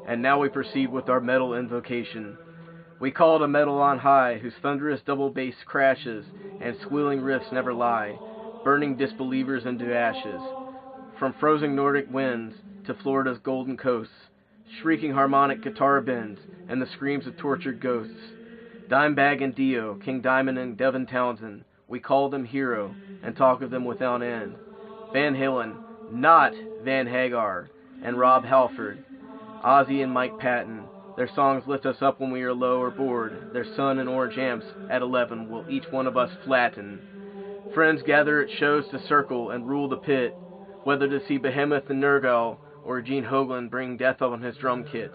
and now we proceed with our metal invocation. We call to metal on high, whose thunderous double bass crashes, and squealing riffs never lie, burning disbelievers into ashes. From frozen Nordic winds to Florida's golden coasts, shrieking harmonic guitar bends, and the screams of tortured ghosts. Dimebag and Dio, King Diamond and Devin Townsend, we call them hero, and talk of them without end. Van Halen, not Van Hagar, and Rob Halford, Ozzy and Mike Patton. Their songs lift us up when we are low or bored. Their sun and orange amps at 11 will each one of us flatten. Friends gather at shows to circle and rule the pit, whether to see Behemoth and Nergal or Gene Hoglan bring death on his drum kit.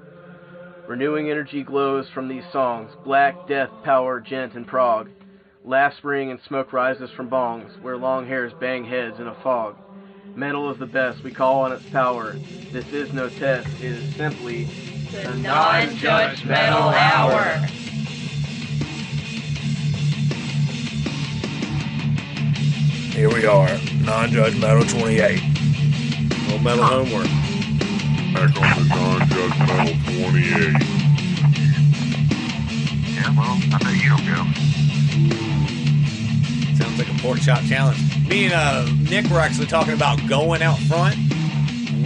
Renewing energy glows from these songs, Black, Death, Power, Gent, and Prague. Laughs ring and smoke rises from bongs, where long hairs bang heads in a fog. Metal is the best, we call on its power. This is no test, it is simply the Non-judgeMetal Hour. Here we are, Non-judgeMetal 28. No metal homework. Back on the Non-judgeMetal 28. Yeah, well, I bet you don't go. Sounds like a pork chop challenge. Me and Nick were actually talking about going out front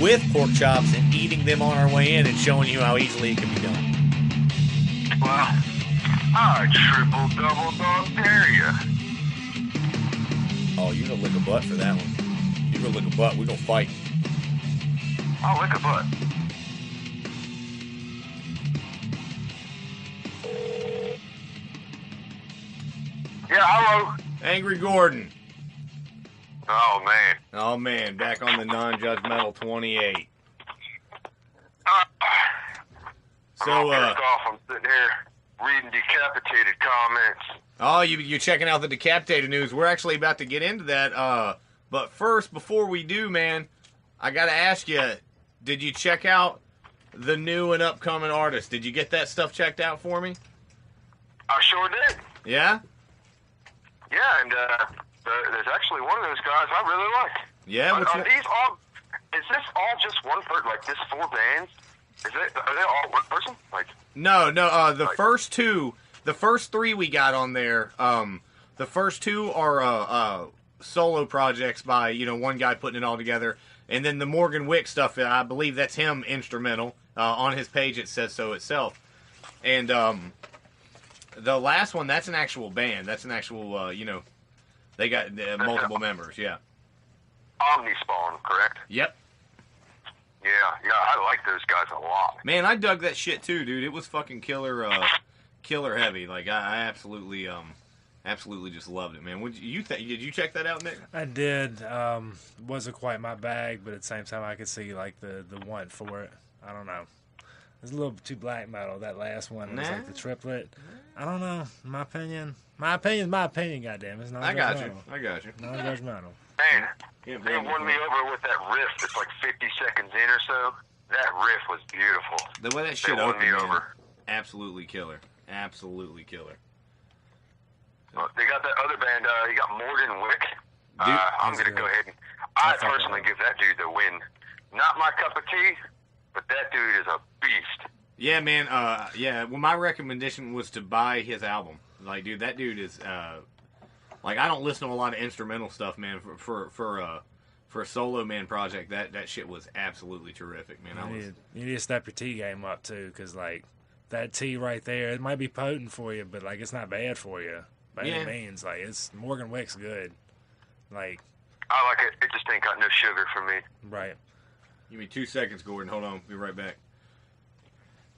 with pork chops and eating them on our way in and showing you how easily it can be done. Well, I triple double dog dare you. Oh, you're gonna lick a butt for that one. You're gonna lick a butt. We're gonna fight. I'll lick a butt. Yeah, hello. Angry Gordon. Oh, man. Oh, man. Back on the Non-judgeMetal 28. I'm all pissed off. I'm sitting here reading decapitated comments. Oh, you're checking out the decapitated news. We're actually about to get into that. But first, before we do, man, I got to ask you, did you check out the new and upcoming artists? Did you get that stuff checked out for me? I sure did. Yeah? Yeah, and there's actually one of those guys I really like. Yeah? Are these all... Is this all just one person? Like, this 4 bands? Are they all one person? Like... No, the first 2... The first 3 we got on there, the first 2 are solo projects by, one guy putting it all together. And then the Morgan Wick stuff, I believe that's him instrumental. On his page it says so itself. And the last one, that's an actual band. That's an actual, they got multiple members, yeah. Omnispawn, correct? Yep. Yeah, I like those guys a lot. Man, I dug that shit too, dude. It was fucking killer heavy. Like, I absolutely just loved it, man. Did you check that out, Nick? I did. Wasn't quite my bag, but at the same time, I could see like the want for it. I don't know. It's a little bit too black metal. That last one, it was like the triplet. I don't know. My opinion. My opinion. Goddamn, it's not. I got you. Non-judgemental. Man, they won me over with that riff that's like 50 seconds in or so. That riff was beautiful. The way that shit opened, me over. Absolutely killer. Absolutely killer. They got that other band. You got Morgan Wick. Dude, I'm going to go ahead and... I personally give that dude the win. Not my cup of tea, but that dude is a beast. Yeah, man. Well, my recommendation was to buy his album. Like, dude, that dude is... like, I don't listen to a lot of instrumental stuff, man. For a solo man project, that shit was absolutely terrific, man. You need to step your tea game up, too, because, like, that tea right there, it might be potent for you, but, like, it's not bad for you. By any means. Like, it's Morgan Wick's good. Like, I like it. It just ain't got no sugar for me. Right. Give me 2 seconds, Gordon. Hold on. Be right back.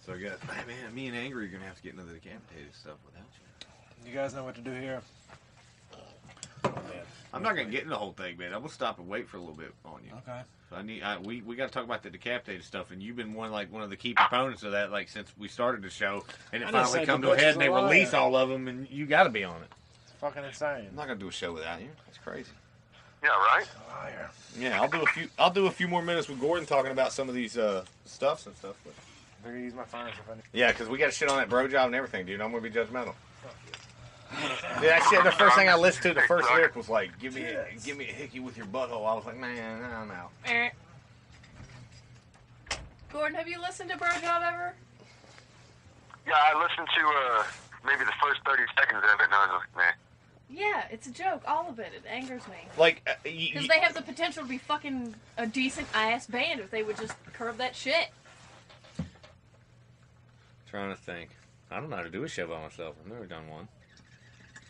So I got, man, me and Angry are gonna have to get into the decapitated stuff without you. You guys know what to do here. I'm not gonna get into the whole thing, man. I'm gonna stop and wait for a little bit on you. Okay. We got to talk about the decapitated stuff, and you've been one of the key proponents of that, like since we started the show, and it finally come to a head, and they release all of them, and you got to be on it. It's fucking insane. I'm not gonna do a show without you. That's crazy. Yeah, right. Liar. Yeah, I'll do a few more minutes with Gordon talking about some of these stuffs and stuff. But I'm gonna use my phone if I need. Yeah, because we got shit on that bro job and everything, dude. I'm gonna be judgmental. Dude, that shit. The first thing I listened to, the first lyric was like, "Give me a hickey with your butthole." I was like, "Man, no." Gordon, have you listened to Bird Job ever? Yeah, I listened to maybe the first 30 seconds of it, and I was like, nah. Yeah, it's a joke. All of it. It angers me. Like, Because they have the potential to be fucking a decent ass band if they would just curb that shit. Trying to think. I don't know how to do a show by myself. I've never done one.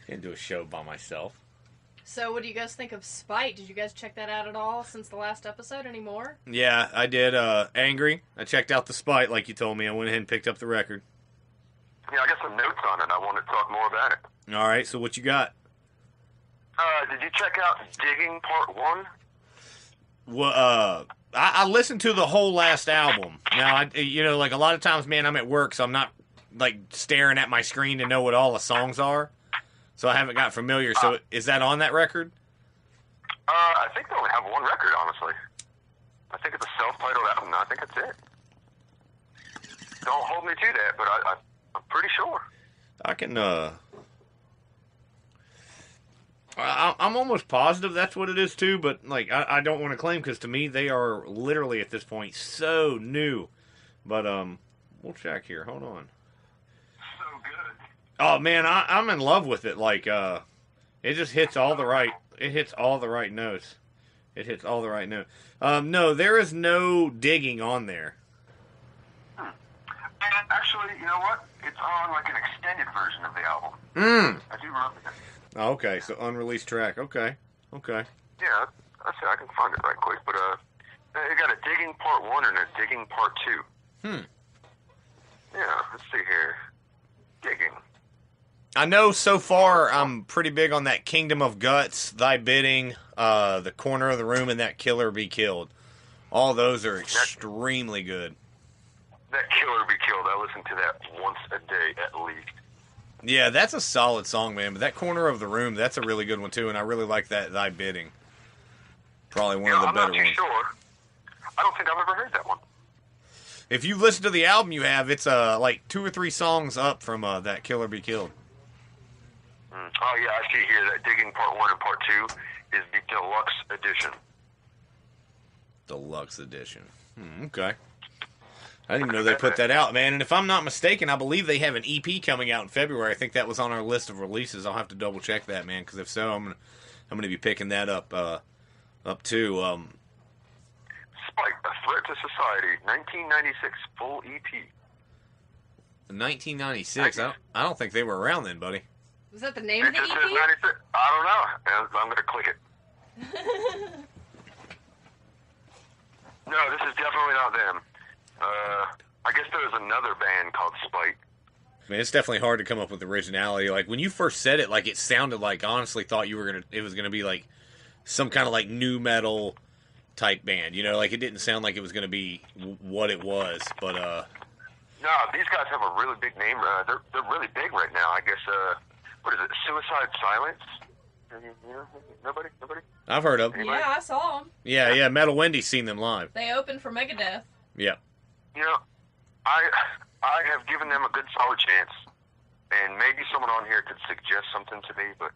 Can't do a show by myself. So, what do you guys think of Spite? Did you guys check that out at all since the last episode anymore? Yeah, I did. Angry. I checked out the Spite like you told me. I went ahead and picked up the record. Yeah, I got some notes on it. I want to talk more about it. All right, so what you got? Did you check out Digging Part 1? Well, I listened to the whole last album. Now, like a lot of times, man, I'm at work, so I'm not like staring at my screen to know what all the songs are. So I haven't got familiar. So is that on that record? I think they only have one record, honestly. I think it's a self-titled album. I think that's it. Don't hold me to that, but I'm pretty sure. I can. I'm almost positive that's what it is too, but like I don't want to claim because to me they are literally at this point so new. But we'll check here. Hold on. So good. Oh man, I'm in love with it. Like it just hits all the right. It hits all the right notes. It hits all the right notes. No, there is no digging on there. Actually, you know what? It's on like an extended version of the album. I do remember that. Oh, okay, so unreleased track. Okay. Yeah, I see. I can find it right quick. But they got a Digging Part 1 and a Digging Part 2. Yeah, let's see here. Digging. I know so far I'm pretty big on that Kingdom of Guts, Thy Bidding, The Corner of the Room, and that Killer Be Killed. All those are extremely good. That Killer Be Killed. I listen to that once a day at least. Yeah, that's a solid song, man. But that Corner of the Room, that's a really good one, too. And I really like that Thy Bidding. Probably one of the better ones. I'm not too sure. I don't think I've ever heard that one. If you listen to the album you have, it's like 2 or 3 songs up from that Killer Be Killed. Oh, yeah, I see here that Digging Part 1 and Part 2 is the Deluxe Edition. Deluxe Edition. Okay. I didn't even know they put that out, man. And if I'm not mistaken, I believe they have an EP coming out in February. I think that was on our list of releases. I'll have to double check that, man, because if so, I'm gonna be picking that up too. Spike, A Threat to Society, 1996 full EP. 1996. I don't think they were around then, buddy. Was that the name of the It EP? says 96. I don't know. I'm gonna click it. No, this is definitely not them. I guess there was another band called Spite. Man, it's definitely hard to come up with originality. Like when you first said it, like it sounded like honestly thought it was gonna be like some kind of like new metal type band. You know, like it didn't sound like it was gonna be what it was. But no, these guys have a really big name. They're really big right now. I guess. What is it? Suicide Silence. You know, nobody. I've heard of them. Yeah, I saw them. Yeah. Metal Wendy's seen them live. They opened for Megadeth. Yeah. You know, I have given them a good solid chance, and maybe someone on here could suggest something to me, but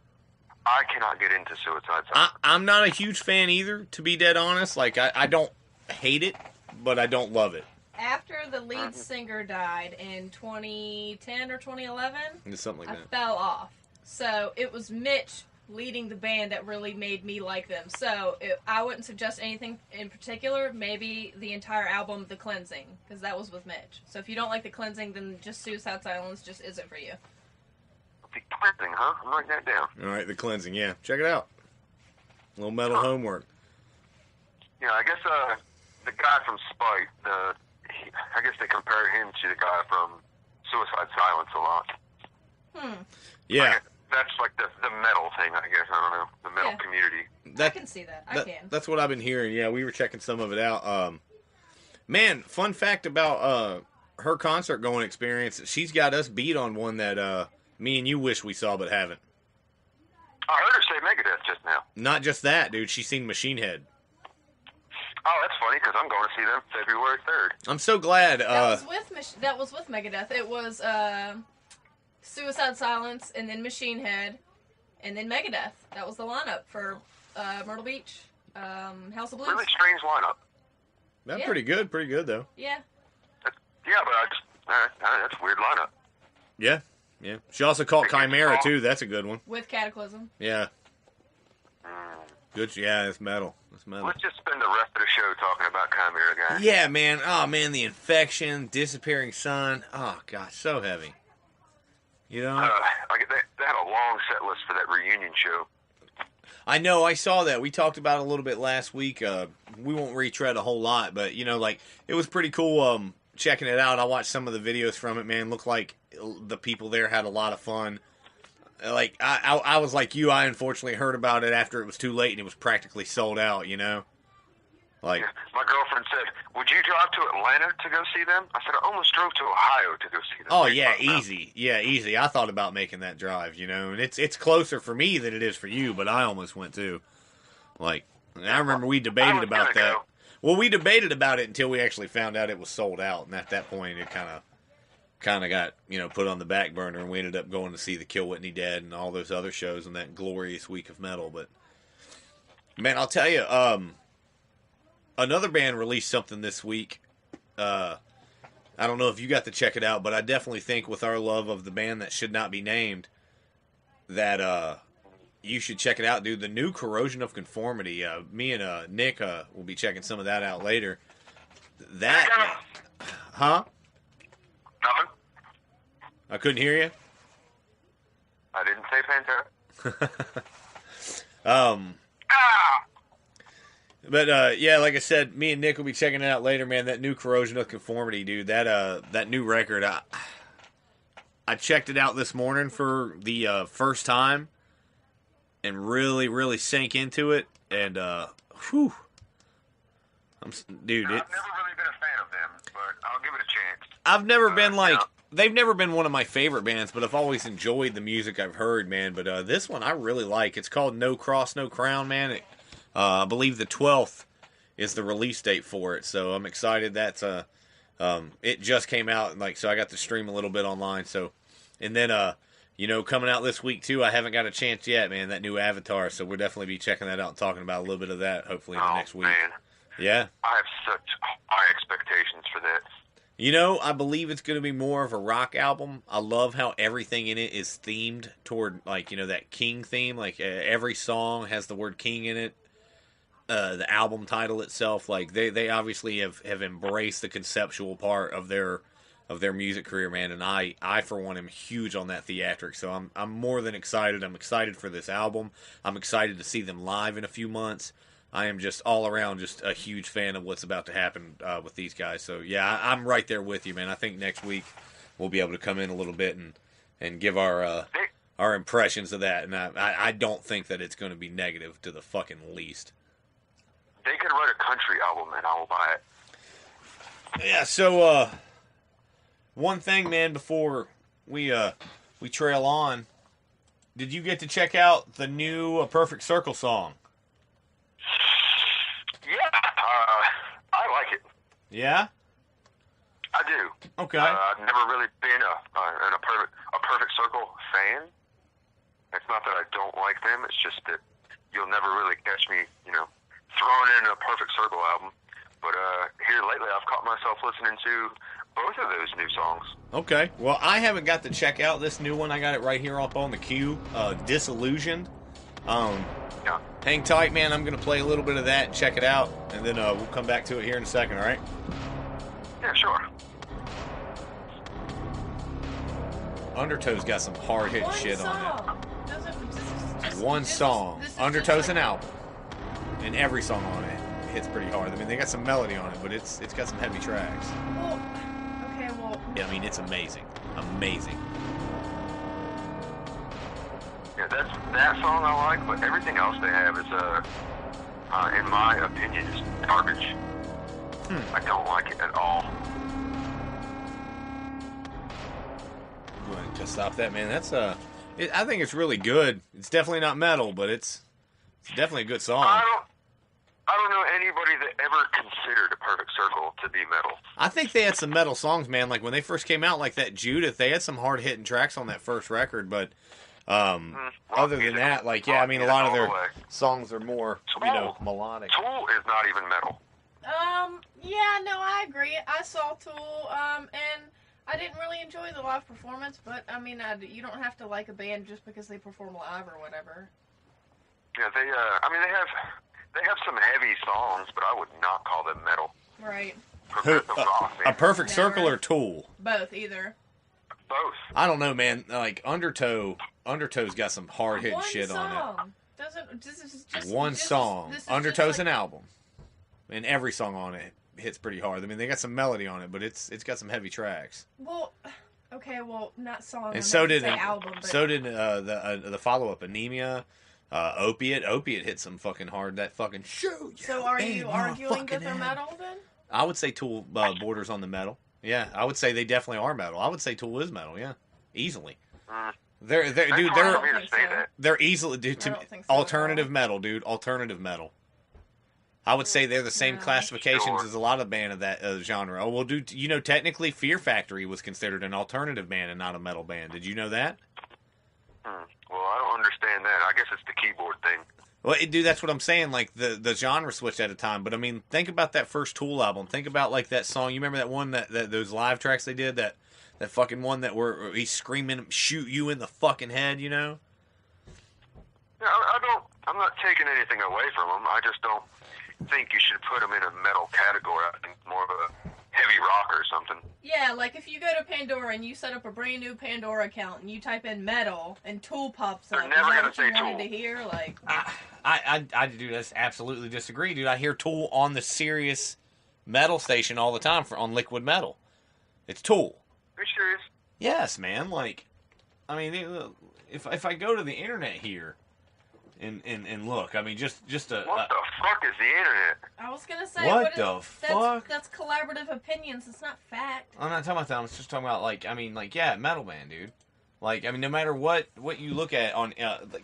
I cannot get into Suicide Silence. I'm not a huge fan either, to be dead honest. Like, I don't hate it, but I don't love it. After the lead singer died in 2010 or 2011, It's something like that. I fell off. So it was Mitch leading the band that really made me like them. So I wouldn't suggest anything in particular. Maybe the entire album, The Cleansing, because that was with Mitch. So if you don't like The Cleansing, then just Suicide Silence just isn't for you. The Cleansing, huh? I'm writing that down. All right, The Cleansing, yeah. Check it out. A little metal homework. Yeah, I guess the guy from Spite, I guess they compare him to the guy from Suicide Silence a lot. Yeah. That's like the metal thing, I guess. I don't know. The metal community. I can see that. I can. That's what I've been hearing. Yeah, we were checking some of it out. Man, fun fact about her concert going experience. She's got us beat on one that me and you wish we saw but haven't. I heard her say Megadeth just now. Not just that, dude. She's seen Machine Head. Oh, that's funny because I'm going to see them February 3rd. I'm so glad. That was with Megadeth. It was Suicide Silence, and then Machine Head, and then Megadeth. That was the lineup for Myrtle Beach, House of Blues. Really strange lineup. That's pretty good though. Yeah, Yeah. She also called Chimera too. That's a good one. With Cataclysm. Yeah. Good. Yeah, it's metal. Let's just spend the rest of the show talking about Chimera, guys. Yeah, man. Oh, man, the Infection, Disappearing Sun. Oh, gosh, so heavy. You know? They had a long set list for that reunion show. I know, I saw that. We talked about it a little bit last week. We won't retread a whole lot, but, you know, like, it was pretty cool checking it out. I watched some of the videos from it, man. Looked like the people there had a lot of fun. Like, I was like you. I unfortunately heard about it after it was too late and it was practically sold out, you know? Like, yeah. My girlfriend said, would you drive to Atlanta to go see them? I said, I almost drove to Ohio to go see them. Oh, yeah, easy. Yeah, easy. I thought about making that drive, you know? And it's closer for me than it is for you, but I almost went too. Like, I remember we debated about that. Go. Well, we debated about it until we actually found out it was sold out. And at that point, it kind of got, you know, put on the back burner, and we ended up going to see the Kill Whitney Dead and all those other shows in that glorious week of metal. But, man, I'll tell you, another band released something this week. I don't know if you got to check it out, but I definitely think with our love of the band that should not be named, that you should check it out, dude. The new Corrosion of Conformity. Me and Nick will be checking some of that out later. That, huh? Nothing. I couldn't hear you. I didn't say Pantera. But yeah, like I said, me and Nick will be checking it out later, man. That new Corrosion of Conformity, dude. That new record. I checked it out this morning for the first time, and really, really sank into it. And whew, dude, I've never really been a fan of them, but I'll give it a chance. I've never been like. Yeah. They've never been one of my favorite bands, but I've always enjoyed the music I've heard, man. But this one I really like. It's called No Cross, No Crown, man. I believe the 12th is the release date for it, so I'm excited. That's it just came out, like, so I got to stream a little bit online. So, and then you know, coming out this week too. I haven't got a chance yet, man. That new Avatar, so we'll definitely be checking that out and talking about a little bit of that hopefully in the next week. Man. Yeah, I have such high expectations for that. you know, I believe it's going to be more of a rock album. I love how everything in it is themed toward, like, you know, that King theme. Like every song has the word King in it. The album title itself, like they obviously have embraced the conceptual part of their music career, man. And I for one am huge on that theatric. So I'm more than excited. I'm excited for this album. I'm excited to see them live in a few months. I am just all around just a huge fan of what's about to happen with these guys. So yeah, I'm right there with you, man. I think next week we'll be able to come in a little bit and give our impressions of that. And I don't think that it's going to be negative to the fucking least. They could write a country album and I will buy it. Yeah, so one thing, man, before we trail on, did you get to check out the new A Perfect Circle song? Yeah, I like it. Yeah? I do. Okay. I've never really been a Perfect Circle fan. It's not that I don't like them. It's just that you'll never really catch me, you know, throwing in a Perfect Circle album. But here lately, I've caught myself listening to both of those new songs. Okay. Well, I haven't got to check out this new one. I got it right here up on the queue. Disillusioned. Yeah. Hang tight, man. I'm going to play a little bit of that and check it out. And then we'll come back to it here in a second, all right? Yeah, sure. Undertow's got some hard-hitting shit on it. One song. Undertow's an album. And every song on it hits pretty hard. I mean, they got some melody on it, but it's got some heavy tracks. Yeah, I mean, it's amazing. Amazing. Yeah, that song I like, but everything else they have is, in my opinion, is garbage. I don't like it at all. Go ahead and just stop that, man. That's I think it's really good. It's definitely not metal, but it's definitely a good song. I don't know anybody that ever considered A Perfect Circle to be metal. I think they had some metal songs, man. Like when they first came out, like that Judith, they had some hard-hitting tracks on that first record, but other than that, like, yeah, I mean, a lot of their songs are more, you know, melodic. Tool is not even metal. Yeah, no, I agree. I saw Tool, and I didn't really enjoy the live performance, but I mean, you don't have to like a band just because they perform live or whatever. Yeah, they have some heavy songs, but I would not call them metal. Right. Progressive rock, A man. Perfect Never. Circle or Tool? Both, either. Both. I don't know, man. Like Undertow's got some hard hitting One shit song. on it. This is just One song. this is Undertow's just an album, and every song on it hits pretty hard. I mean, they got some melody on it, but it's got some heavy tracks. Well, okay, well, not song. And so did album. But the follow up Anemia, Opiate. Opiate hit some fucking hard. That fucking show. So are you arguing that they're metal then? I would say Tool borders on the metal. Yeah, I would say they definitely are metal. I would say Tool is metal. Yeah, easily. They're It's dude. hard for me to say so. that. They're easily dude. I To don't think so alternative at all. metal, dude. Alternative metal. I would say they're the same Yeah. classifications Sure. as a lot of band of that genre. Oh well, dude. You know, technically, Fear Factory was considered an alternative band and not a metal band. Did you know that? Well, I don't understand that. I guess it's the keyboard thing. Well, dude, that's what I'm saying. Like the genre switched at a time, but I mean, think about that first Tool album. Think about like that song. You remember that one that those live tracks they did that fucking one that where he's screaming, "Shoot you in the fucking head," you know? Yeah, I'm not taking anything away from them. I just don't think you should put them in a metal category. I think more of a heavy rock or something. Yeah, like if you go to Pandora and you set up a brand new Pandora account and you type in metal and Tool pops up, They're is never that gonna what you say wanted Tool. to hear? Like, I do this absolutely disagree, dude. I hear Tool on the Sirius metal station all the time on Liquid Metal. It's Tool. Are you serious? Yes, man. Like, I mean, if I go to the internet here and look, I mean, just a What the fuck is the internet? I was gonna say, What is, the fuck? That's collaborative opinions. It's not fact. I'm not talking about that. I was just talking about like, I mean, like, yeah, metal band, dude. Like, I mean, no matter what you look at on, like,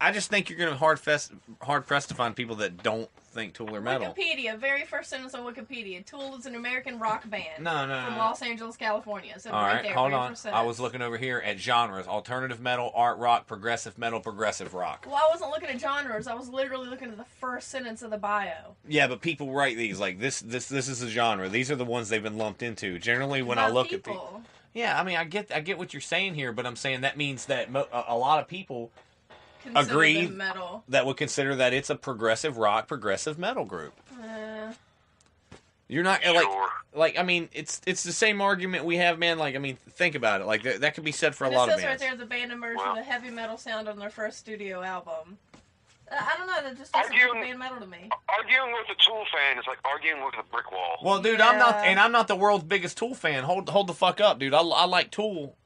I just think you're gonna hard pressed to find people that don't think Tool are metal. Wikipedia, very first sentence on Wikipedia. Tool is an American rock band. No. From Los Angeles, California. So All right right, there, hold very on. first I sentence. was looking over here at genres: alternative metal, art rock, progressive metal, progressive rock. Well, I wasn't looking at genres. I was literally looking at the first sentence of the bio. Yeah, but people write these like this is a genre. These are the ones they've been lumped into. Generally, when I About look at the people. yeah, I mean, I get what you're saying here, but I'm saying that means that a lot of people Consider agree them metal. that would consider that it's a progressive rock, progressive metal group. You're not Sure. like I mean, it's the same argument we have, man. Like, I mean, think about it. Like that could be said for a And lot it of says right bands. there, the band emerged Well- with a heavy metal sound on their first studio album. I don't know, that just doesn't Arguing- sound band metal to me. Arguing with a Tool fan is like arguing with a brick wall. Well, dude, Yeah. I'm not the world's biggest Tool fan. Hold the fuck up, dude. I like Tool,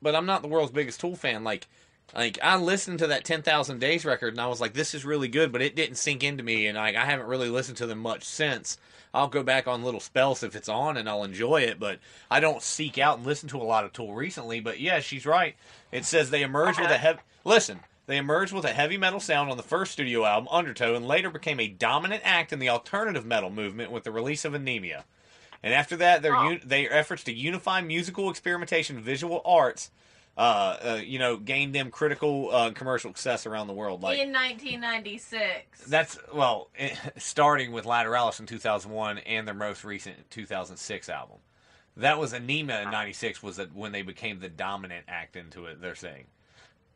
but I'm not the world's biggest Tool fan. Like I listened to that 10,000 Days record and I was like, this is really good, but it didn't sink into me, and like I haven't really listened to them much since. I'll go back on little spells if it's on and I'll enjoy it, but I don't seek out and listen to a lot of Tool recently. But yeah, she's right. It says they emerged with a heavy. Listen. They emerged with a heavy metal sound on the first studio album, Undertow, and later became a dominant act in the alternative metal movement with the release of Anemia. And after that, their efforts to unify musical experimentation and visual arts, gained them critical and commercial success around the world. Like In 1996. that's starting with Lateralis in 2001 and their most recent 2006 album. That was Anemia in '96 was when they became the dominant act into it. They're saying.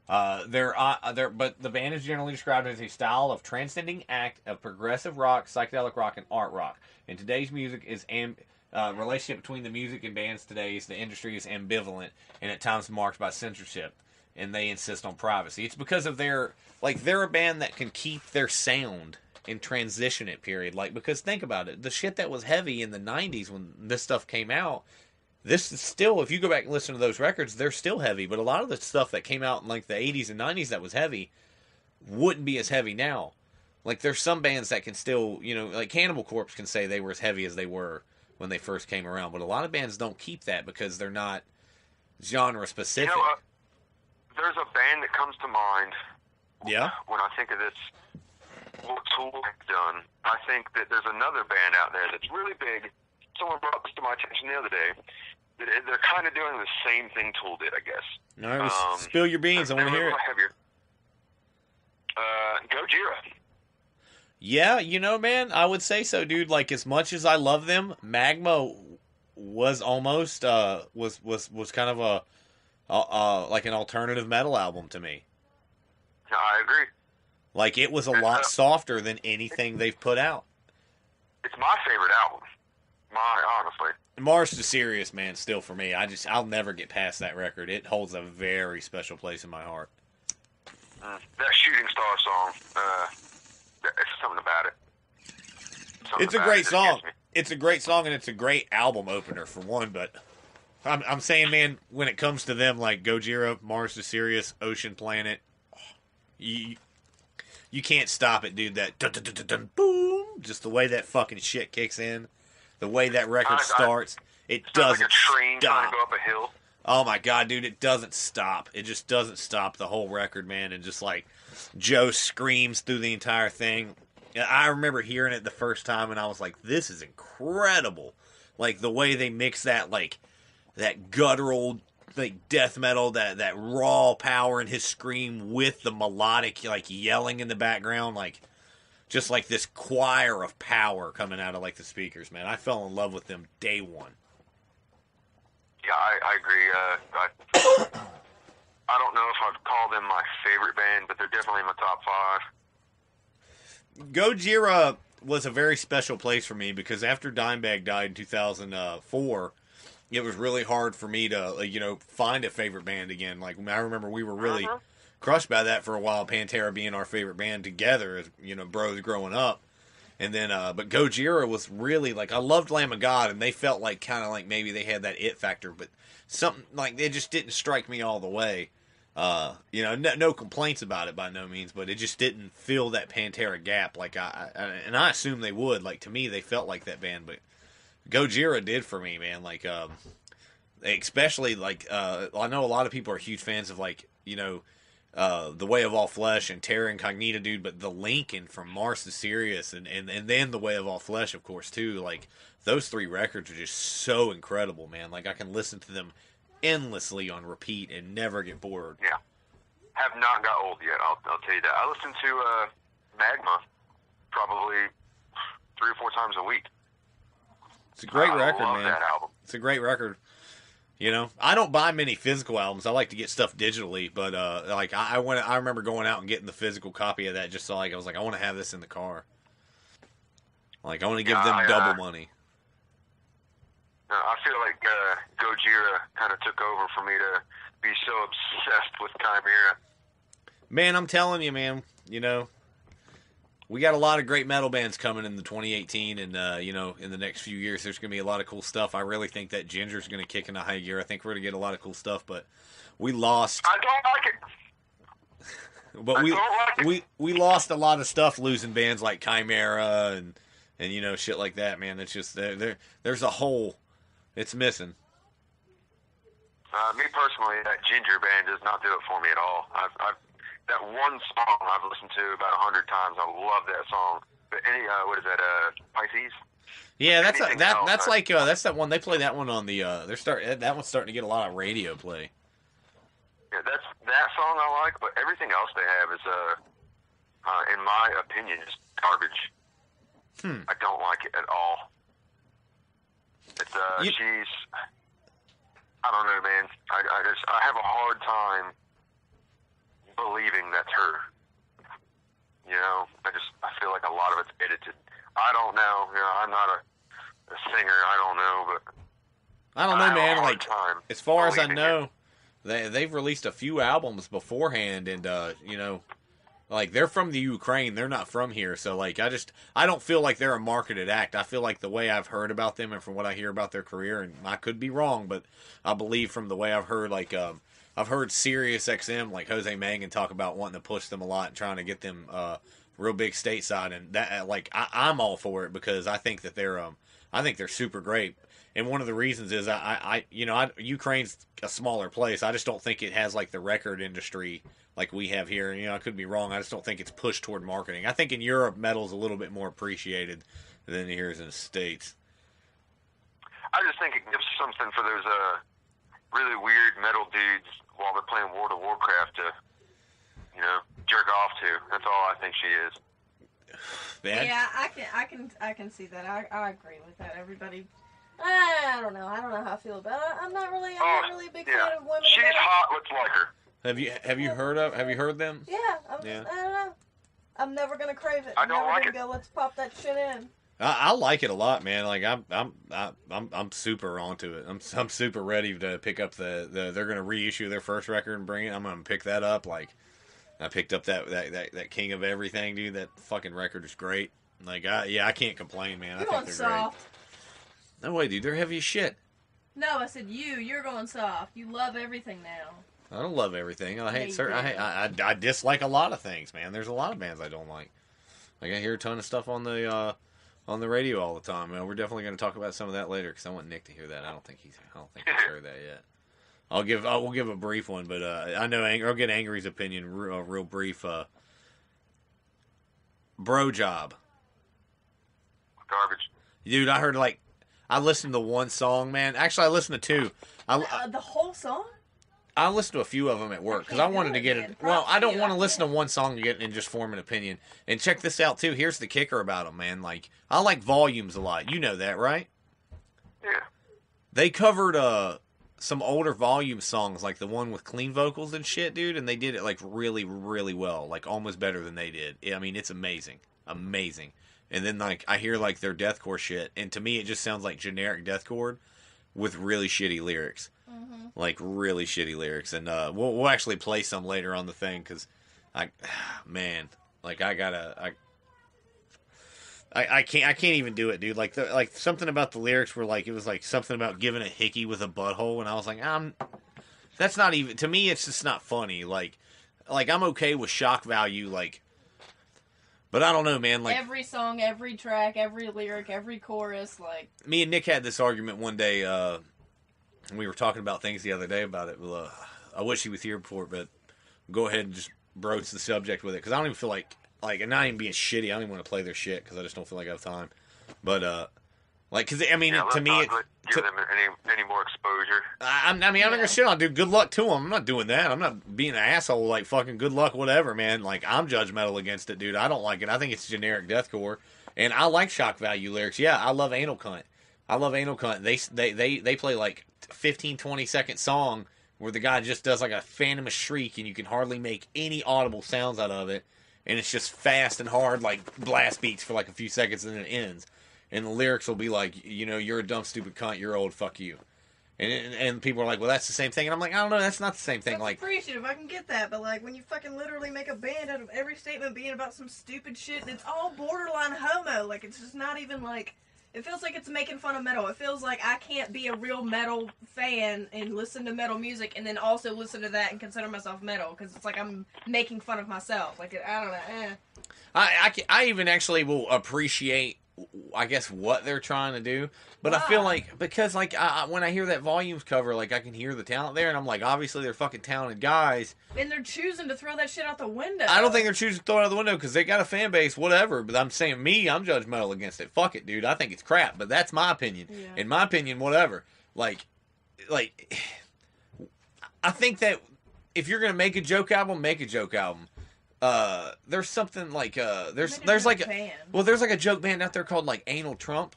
But the band is generally described as a style of transcending act of progressive rock, psychedelic rock, and art rock. In today's music is relationship between the music and bands today's the industry is ambivalent and at times marked by censorship, and they insist on privacy. It's because of they're a band that can keep their sound and transition it. Period. Like, because think about it, the shit that was heavy in the '90s when this stuff came out. This is still, if you go back and listen to those records, they're still heavy. But a lot of the stuff that came out in like the 80s and 90s that was heavy wouldn't be as heavy now. Like there's some bands that can still, like Cannibal Corpse can say they were as heavy as they were when they first came around. But a lot of bands don't keep that because they're not genre specific. There's a band that comes to mind Yeah? when I think of this, what Tool has done. I think that there's another band out there that's really big. Someone brought this to my attention the other day. They're kind of doing the same thing Tool did, I guess. All right, spill your beans. I want to hear it. Heavier. Gojira. Yeah, man, I would say so, dude. Like, as much as I love them, Magma was almost was kind of a like an alternative metal album to me. I agree. Like, it was a lot softer than anything they've put out. It's my favorite album. Honestly. Mars to Sirius, man, still for me. I'll never get past that record. It holds a very special place in my heart. That Shooting Star song, it's something about it. It's a great song. It's a great song, and it's a great album opener for one. But I'm saying, man, when it comes to them, like Gojira, Mars to Sirius, Ocean Planet, you can't stop it, dude. That dun, dun, dun, dun, dun, boom, just the way that fucking shit kicks in, the way that record starts, it doesn't like a train stop. trying to go up a hill. Oh my god, dude, it doesn't stop. It just doesn't stop the whole record, man. And just like Joe screams through the entire thing. I remember hearing it the first time, and I was like, "This is incredible!" Like the way they mix that, like that guttural, like death metal, that raw power in his scream with the melodic, like yelling in the background, like just like this choir of power coming out of like the speakers. Man, I fell in love with them day one. Yeah, I agree. I don't know if I'd call them my favorite band, but they're definitely in my top 5. Gojira was a very special place for me because after Dimebag died in 2004, it was really hard for me to, find a favorite band again. Like, I remember we were really crushed by that for a while, Pantera being our favorite band together as, bros growing up. And then, but Gojira was really, like, I loved Lamb of God, and they felt like kind of like maybe they had that it factor, but something, like, it just didn't strike me all the way. No complaints about it by no means, but it just didn't fill that Pantera gap. Like, and I assume they would. Like, to me, they felt like that band, but Gojira did for me, man. Like, especially, like, I know a lot of people are huge fans of, like, The Way of All Flesh and Terra Incognita, dude, but the Lincoln from Mars to Sirius and then The Way of All Flesh, of course, too. Like, those 3 records are just so incredible, man. Like, I can listen to them endlessly on repeat and never get bored. Yeah. Have not got old yet, I'll tell you that. I listen to Magma probably 3 or 4 times a week. It's a great record, love man. That album. It's a great record. I don't buy many physical albums. I like to get stuff digitally, but like I remember going out and getting the physical copy of that just so like I was like, I want to have this in the car. Like, I want to give them double money. I feel like Gojira kind of took over for me to be so obsessed with Chimera. Man, I'm telling you, man. We got a lot of great metal bands coming in the 2018, and in the next few years, there's going to be a lot of cool stuff. I really think that Ginger's going to kick into high gear. I think we're going to get a lot of cool stuff, but we lost. I don't like it. But we lost a lot of stuff losing bands like Chimera and shit like that, man. It's just there's a hole. It's missing. Me personally, that Ginger band does not do it for me at all. That one song I've listened to about 100 times. I love that song. But what is that? Pisces? Yeah, that's that one. They play that one on the. That one's starting to get a lot of radio play. Yeah, that song I like, but everything else they have is, in my opinion, just garbage. I don't like it at all. It's she's. I don't know, man. I have a hard time believing that's her. I feel like a lot of it's edited. I don't know. I'm not a singer. I don't know, but I don't know, man. Like, time as far as I know, they've released a few albums beforehand, and like, they're from the Ukraine. They're not from here, so like I don't feel like they're a marketed act. I feel like the way I've heard about them and from what I hear about their career, and I could be wrong, but I believe from the way I've heard, like I've heard Sirius XM, like Jose Mangan, talk about wanting to push them a lot and trying to get them real big stateside, and that I'm all for it because I think that they're super great. And one of the reasons is Ukraine's a smaller place. I just don't think it has like the record industry like we have here. I could be wrong. I just don't think it's pushed toward marketing. I think in Europe, metal's a little bit more appreciated than here in the States. I just think it gives something for those really weird metal dudes while they're playing World of Warcraft to, jerk off to. That's all I think she is. Yeah, I can see that. I agree with that. I don't know. I don't know how I feel about it. I'm not really a big fan of women. She's hot. Let's like her. Have you heard them? Yeah. I don't know. I'm never gonna crave it. I don't like it. Go, let's pop that shit in. I like it a lot, man. Like I'm super onto it. I'm super ready to pick up the they're gonna reissue their first record and bring it. I'm gonna pick that up. Like I picked up that King of Everything, dude. That fucking record is great. Like I can't complain, man. I think they're soft. great. No way, dude. They're heavy as shit. No, I said you're going soft. You love everything now. I don't love everything. I hate certain. I dislike a lot of things, man. There's a lot of bands I don't like. Like I hear a ton of stuff on the radio all the time. Man, we're definitely going to talk about some of that later because I want Nick to hear that. I don't think he's heard that yet. We'll give a brief one, but I know I'll get Angry's opinion real brief. Bro Job. Garbage. Dude, I listened to one song, man. Actually, I listened to two. The whole song? I listened to a few of them at work because I wanted to get it. Well, I don't want to listen to one song to get and just form an opinion. And check this out too. Here's the kicker about them, man. Like I like Volumes a lot. You know that, right? Yeah. They covered some older Volume songs, like the one with clean vocals and shit, dude. And they did it like really, really well, like almost better than they did. I mean, it's amazing. And then like I hear like their deathcore shit, and to me it just sounds like generic deathcore with really shitty lyrics. Mm-hmm. Like really shitty lyrics, and we'll actually play some later on the thing because I can't even do it, dude. Like something about the lyrics were like it was like something about giving a hickey with a butthole, and I was like, that's not even to me. It's just not funny. Like I'm okay with shock value, like. But I don't know, man. Like every song, every track, every lyric, every chorus, like. Me and Nick had this argument one day. And we were talking about things the other day about it. Well, I wish he was here before, but go ahead and just broach the subject with it because I don't even feel like, and not even being shitty. I don't even want to play their shit because I just don't feel like I have time. But because I mean, to me, give them any more exposure. I'm not gonna shit on, dude. Good luck to them. I'm not doing that. I'm not being an asshole. Like fucking good luck, whatever, man. Like I'm judgmental against it, dude. I don't like it. I think it's generic deathcore, and I like shock value lyrics. Yeah, I love Anal Cunt. They play like 15, 20-second song where the guy just does like a phantom shriek, and you can hardly make any audible sounds out of it, and it's just fast and hard like blast beats for like a few seconds, and then it ends. And the lyrics will be like, you're a dumb, stupid cunt, you're old, fuck you. And people are like, well, that's the same thing. And I'm like, I don't know, that's not the same thing. That's like, appreciative, I can get that. But, like, when you fucking literally make a band out of every statement being about some stupid shit, and it's all borderline homo. Like, it's just not even, like, it feels like it's making fun of metal. It feels like I can't be a real metal fan and listen to metal music and then also listen to that and consider myself metal. Because it's like I'm making fun of myself. Like, I don't know, I even actually will appreciate, I guess, what they're trying to do, but I feel like because like when I hear that Volumes cover, like I can hear the talent there, and I'm like, obviously they're fucking talented guys, and they're choosing to throw that shit out the window. I don't think they're choosing to throw it out the window because they got a fan base, whatever. But I'm saying I'm judgmental against it. Fuck it, dude. I think it's crap, but that's my opinion. Yeah. In my opinion, whatever. Like, I think that if you're gonna make a joke album, make a joke album. There's something like there's like a joke band out there called like Anal Trump,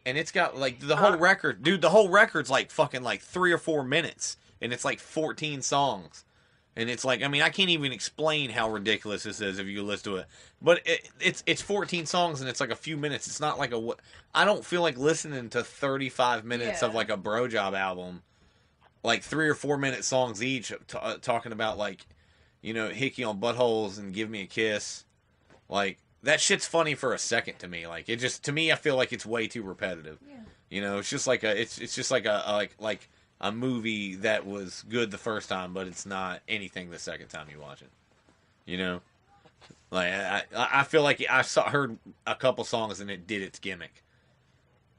and it's got like the whole record, dude. The whole record's like fucking like 3 or 4 minutes, and it's like 14 songs, and it's like, I mean, I can't even explain how ridiculous this is if you listen to it. But it's 14 songs, and it's like a few minutes. It's not like I don't feel like listening to 35 minutes of like a Bro Job album, like 3 or 4 minute songs each, talking about like, hickey on buttholes and give me a kiss. Like, that shit's funny for a second to me. Like, it just, to me, I feel like it's way too repetitive. Yeah. It's just like it's just like a movie that was good the first time, but it's not anything the second time you watch it. Like, I feel like heard a couple songs and it did its gimmick.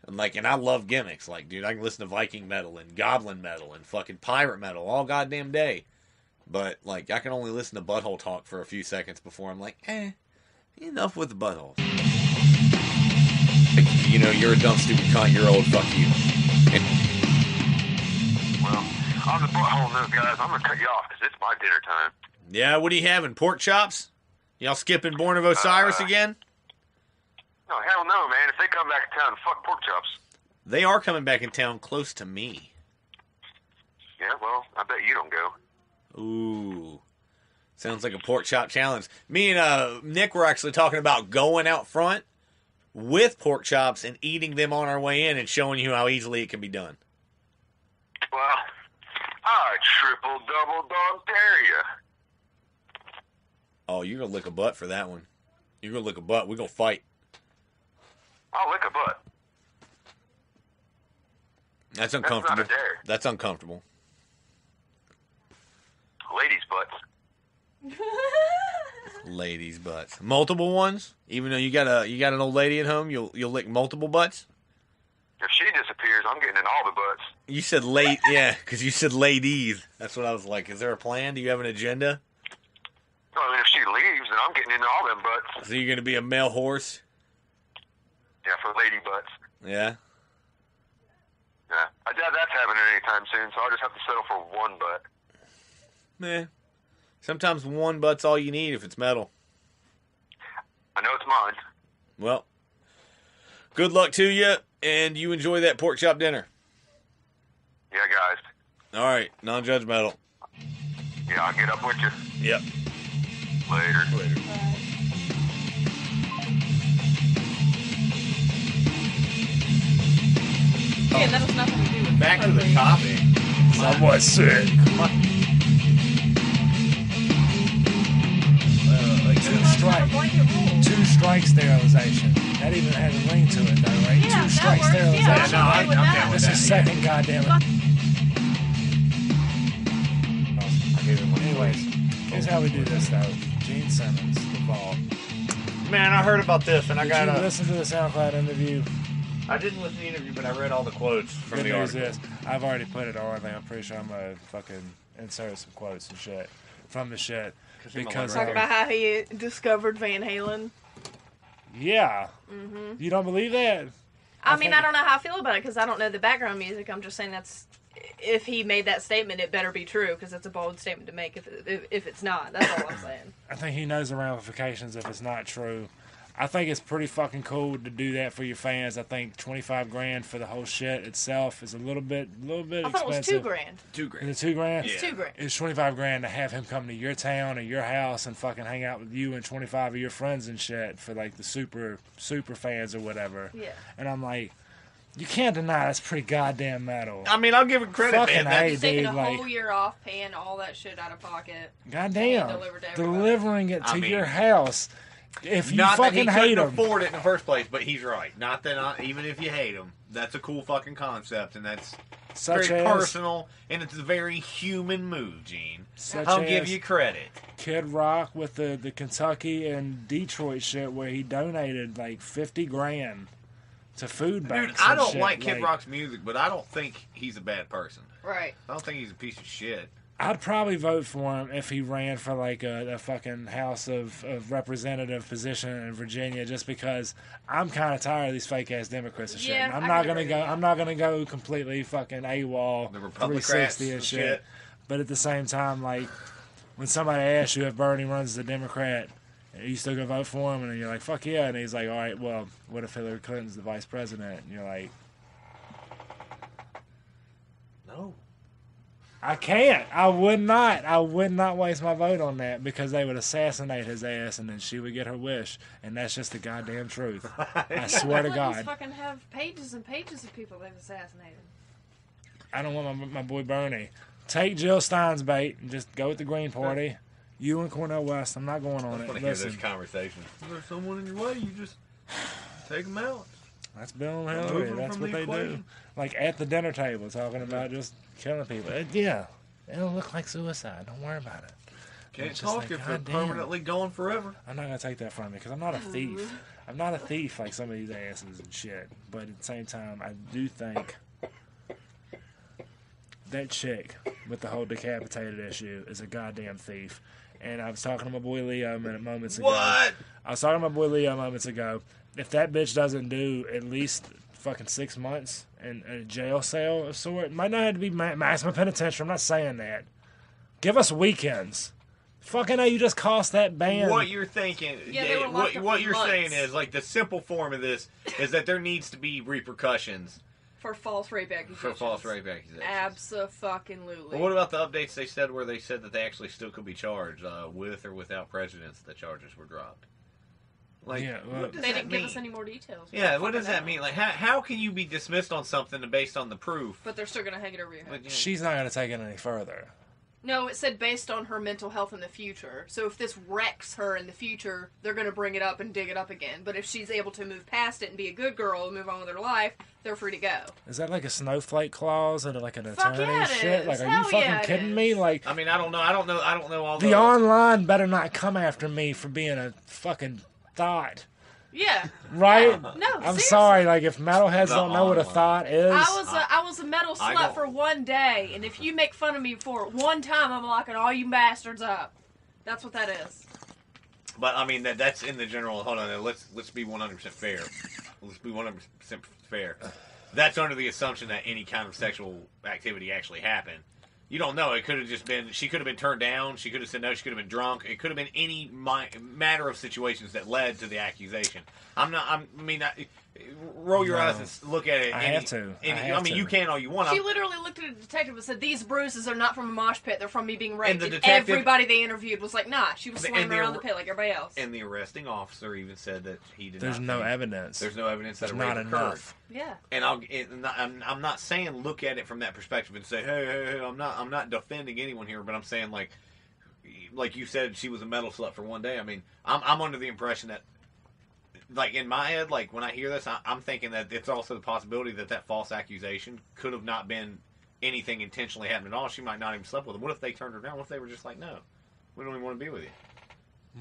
And I love gimmicks. Like, dude, I can listen to Viking metal and Goblin metal and fucking pirate metal all goddamn day. But, like, I can only listen to butthole talk for a few seconds before I'm like, enough with the buttholes. Like, you're a dumb, stupid cunt, you're old, fuck you. Well, on the butthole note, guys, I'm going to cut you off because it's my dinner time. Yeah, what are you having, pork chops? Y'all skipping Born of Osiris again? No, hell no, man. If they come back to town, fuck pork chops. They are coming back in town close to me. Yeah, well, I bet you don't go. Ooh. Sounds like a pork chop challenge. Me and Nick were actually talking about going out front with pork chops and eating them on our way in and showing you how easily it can be done. Well, I triple double dog dare you. Oh, you're going to lick a butt for that one. You're going to lick a butt. We're going to fight. I'll lick a butt. That's uncomfortable. That's not a dare. That's uncomfortable. Ladies' butts. Ladies' butts. Multiple ones? Even though you got an old lady at home, you'll lick multiple butts? If she disappears, I'm getting in all the butts. You said yeah, because you said ladies. That's what I was like. Is there a plan? Do you have an agenda? No, I mean, if she leaves, then I'm getting into all them butts. So you're going to be a male horse? Yeah, for lady butts. Yeah? Yeah, I doubt that's happening anytime soon, so I'll just have to settle for one butt. Meh. Sometimes one butt's all you need if it's metal. I know it's mine. Well, good luck to you, and you enjoy that pork chop dinner. Yeah, guys. All right, non-judgmental. Yeah, I'll get up with you. Yep. Later. Yeah, that has nothing to do with Back to the topic. Somewhat sick. Two strike sterilization. That even has a ring to it, though, right? Yeah, Two strike that works. Yeah, sterilization. I'm okay with that. This is second goddamn it. Anyways, here's how we do this, though. Gene Simmons, The Vault. Man, I heard about this, and I Did got you listen to the SoundCloud interview? I didn't listen to the interview, but I read all the quotes from Good the news article. is, I've already put it on there. I'm pretty sure I'm going to fucking insert some quotes and shit from the shit. Because Talk about how he discovered Van Halen. yeah. You don't believe that? I mean, I don't know how I feel about it because I don't know the background music. I'm just saying if he made that statement, it better be true because it's a bold statement to make if it's not. That's all I'm saying. I think he knows the ramifications if it's not true. I think it's pretty fucking cool to do that for your fans. I think $25,000 for the whole shit itself is a little bit I thought expensive. it was $2,000. $2,000. Is it $2,000? It's $2,000. It's $25,000 to have him come to your town or your house and fucking hang out with you and 25 of your friends and shit for like the super fans or whatever. Yeah. And I'm like, you can't deny that's pretty goddamn metal. I mean, I'll give it credit, Fucking man. A, He's taking dude, a like, whole year off, paying all that shit out of pocket. goddamn, delivered to everybody. delivering it to your house. If you Not that he fucking hate couldn't him, afford it in the first place, but he's right. Not that even if you hate him, that's a cool fucking concept, and that's such very as personal, and it's a very human move, Gene. Such I'll give as you credit. Kid Rock with the Kentucky and Detroit shit where he donated like $50,000 to food banks. Dude, I and don't shit. like Kid Rock's music, but I don't think he's a bad person. Right. I don't think he's a piece of shit. I'd probably vote for him if he ran for like a fucking House of Representative position in Virginia, just because I'm kind of tired of these fake ass Democrats and shit. Yeah, And I'm I not can gonna agree go. with that. I'm not gonna go completely fucking AWOL, The 360 and Republicrats shit. and shit. But at the same time, like when somebody asks you if Bernie runs as a Democrat, are you still gonna vote for him? And then you're like, fuck yeah. And he's like, all right, well, what if Hillary Clinton's the vice president? And you're like, No. I can't. I would not. I would not waste my vote on that because they would assassinate his ass and then she would get her wish. And that's just the goddamn truth. I swear to Clintons God. fucking have pages and pages of people they've assassinated. I don't want my boy Bernie. Take Jill Stein's bait and just go with the Green Party. You and Cornel West, I'm not going on I it. want to hear Listen, this conversation. If there's someone in your way, you just take them out. that's Bill and Remove Hillary. them That's from what the they do. equation. Like at the dinner table talking about just killing people. Yeah. It'll look like suicide. Don't worry about it. Can't It's just talk like, if they're goddamn. permanently gone forever. I'm not gonna take that from you because I'm not a thief. I'm not a thief like some of these asses and shit. But at the same time, I do think that chick with the whole decapitated issue is a goddamn thief. And I was talking to my boy Leo moments ago. What? I was talking to my boy Leo moments ago. If that bitch doesn't do at least fucking 6 months in a jail cell of sort, it might not have to be maximum penitentiary. I'm not saying that. Give us weekends. Fucking you just cost that band. What you're thinking, Yeah, they were locked up what for you're months. saying is like the simple form of this is that there needs to be repercussions. For false rape accusations. For false rape accusations. Abso-fucking-lutely. Well, what about the updates they said where they said that they actually still could be charged with or without prejudice? The charges were dropped. Like, Yeah, well, what does They that didn't mean? give us any more details. Yeah, what does that mean? Like, how can you be dismissed on something based on the proof? But they're still going to hang it over your head. But, she's not going to take it any further. No, it said based on her mental health in the future. So if this wrecks her in the future, they're going to bring it up and dig it up again. But if she's able to move past it and be a good girl and move on with her life, they're free to go. Is that like a snowflake clause or like an Fuck attorney yeah, it shit? is. Like, are Hell you fucking yeah, it kidding is. me? Like, I mean, I don't know all the online better not come after me for being a fucking thought. Yeah. Right? No, I'm seriously. sorry, like, if metalheads The don't know what a online. thought is. I was a metal I slut don't- for one day, and if you make fun of me for it one time, I'm locking all you bastards up. That's what that is. But I mean that's in the general. Hold on, let's be 100% fair. Let's be 100% fair. That's under the assumption that any kind of sexual activity actually happened. You don't know. It could have just been. She could have been turned down. She could have said no. She could have been drunk. It could have been any matter of situations that led to the accusation. Roll your eyes and look at it. I have to. I mean, you can all you want. She literally looked at a detective and said, "These bruises are not from a mosh pit; they're from me being raped." And the And detective- everybody they interviewed was like, "Nah, she was And slamming the around the pit like everybody else." And the arresting officer even said that he did. There's not no think- evidence. There's no evidence that There's a rape not occurred. enough. Yeah. And I'm not saying look at it from that perspective and say, hey, I'm not defending anyone here, but I'm saying like you said, she was a metal slut for one day. I mean, I'm under the impression that, like in my head, like when I hear this, I'm thinking that it's also the possibility that false accusation could have not been anything intentionally happening at all. She might not even slept with him. What if they turned her down? What if they were just like, no, we don't even want to be with you?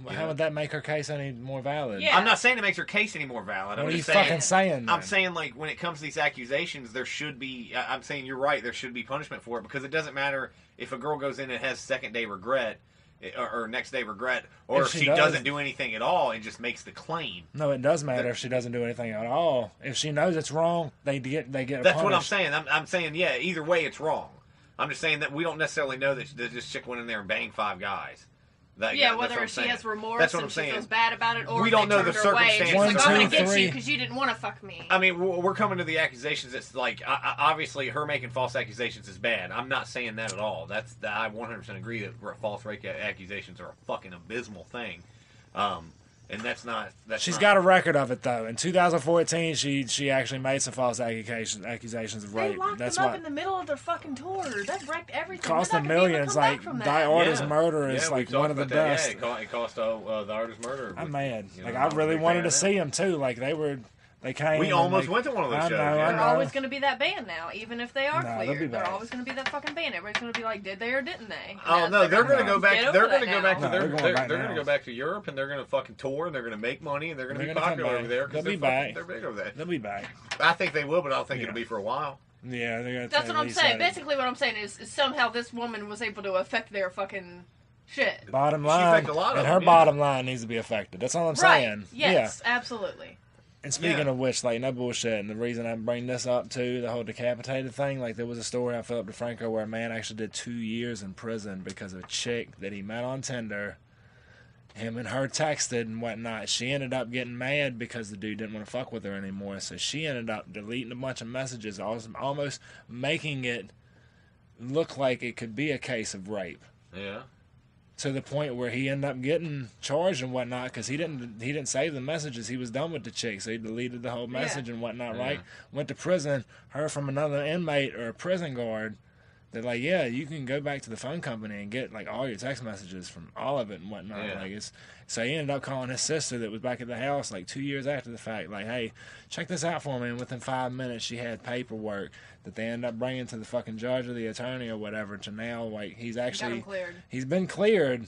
How would that make her case any more valid? Yeah. I'm not saying it makes her case any more valid. What I'm are you just saying, fucking saying? I'm then? saying, like, when it comes to these accusations, there should be... I'm saying you're right, there should be punishment for it, because it doesn't matter if a girl goes in and has second-day regret, or next-day regret, or if she doesn't do anything at all and just makes the claim. No, it does matter if she doesn't do anything at all. If she knows it's wrong, they get That's punished. what I'm saying. I'm saying, yeah, either way, it's wrong. I'm just saying that we don't necessarily know that this chick went in there and banged 5 guys. Yeah, That's what whether I'm she saying. has remorse That's what and I'm she saying. feels bad about it, or We if don't they know the turned her away and she's circumstances. like, I'm One, gonna two, get three. you because you didn't want to fuck me. I mean, we're coming to the accusations. It's like obviously her making false accusations is bad. I'm not saying that at all. I 100% agree that false rape accusations are a fucking abysmal thing, and that's not. She's not, got a record of it though. In 2014, she actually made some false accusations of They rape. locked That's them up what in the middle of their fucking tour. That wrecked everything. cost They're them not gonna be able to millions. come back Like from that. Die Artist's Yeah. Murder is Yeah, like we've one of the talked about that. best. Yeah, it cost the Artist's Murder. I'm mad. You Like know, I I'm a really big wanted fan to of see them too. Like they came. We and, almost like, went to one of those I shows. know, yeah. I They're know. always going to be that band now, even if they are Nah, they'll cleared. be They're back. always going to be that fucking band. Everybody's going to be like, did they or didn't they? And Oh that's- no, they're going to gonna go back. Get They're over going to that go back to now. No, their. they're going They're back going to now. go back to Europe, and they're going to fucking tour, and they're going to make money, and they're going to They're be gonna come popular back. over there. 'Cause They'll be they're back. They're big over there. They'll be back. I think they will, but I don't think Yeah. it'll be for a while. Yeah, they're gonna. That's take what I'm these saying. out. Basically, what I'm saying is somehow this woman was able to affect their fucking shit. Bottom She line, affected a lot of and them, her yeah. bottom line needs to be affected. That's all I'm saying. Right. Yes, absolutely. And speaking Yeah. of which, like, no bullshit, and the reason I bring this up too, the whole decapitated thing, like, there was a story on Philip DeFranco where a man actually did 2 years in prison because of a chick that he met on Tinder. Him and her texted and whatnot. She ended up getting mad because the dude didn't want to fuck with her anymore, so she ended up deleting a bunch of messages, almost making it look like it could be a case of rape. Yeah. To the point where he ended up getting charged and whatnot because he didn't save the messages. He was done with the chick, so he deleted the whole message and whatnot. Yeah. Right? Went to prison. Heard from another inmate or a prison guard that like, yeah, you can go back to the phone company and get like all your text messages from all of it and whatnot. Yeah. Like so he ended up calling his sister that was back at the house like 2 years after the fact. Like, hey, check this out for me. And within 5 minutes, she had paperwork that they ended up bringing to the fucking judge or the attorney or whatever. To now, like he's Got actually him cleared. he's been cleared.